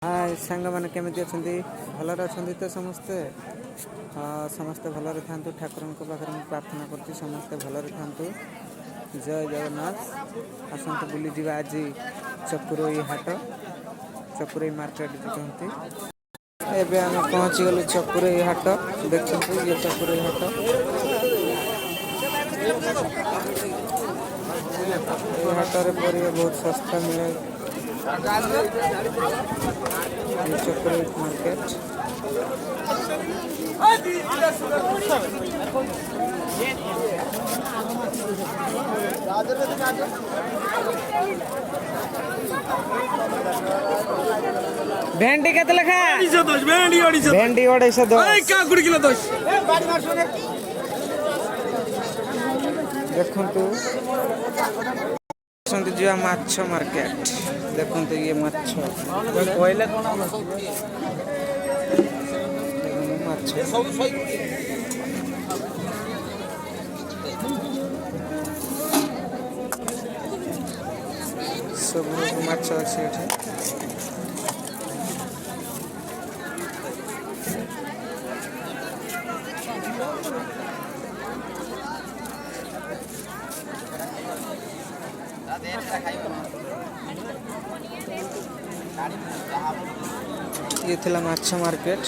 हाय सांग मैंने केमी अच्छा भलरे अच्छा तो समस्ते समस्ते भलरे था ठाकुर पाखे प्रार्थना कर समस्ते भलरे था जय जगन्नाथ आसतु बुली आज चकुरई हाट चकुरई मार्केट कहते एबे आम पहुँची गलु चकुरई हाट देखते ये चकुरई हाट हाटर पर बहुत सस्ता मिले चकुरई मार्केट भेंडी के लेखा भेंडी 250 किलो देखु जी माछ मार्केट देखो ये माछ सब माछ अच्छे ये थिला माछ मार्केट।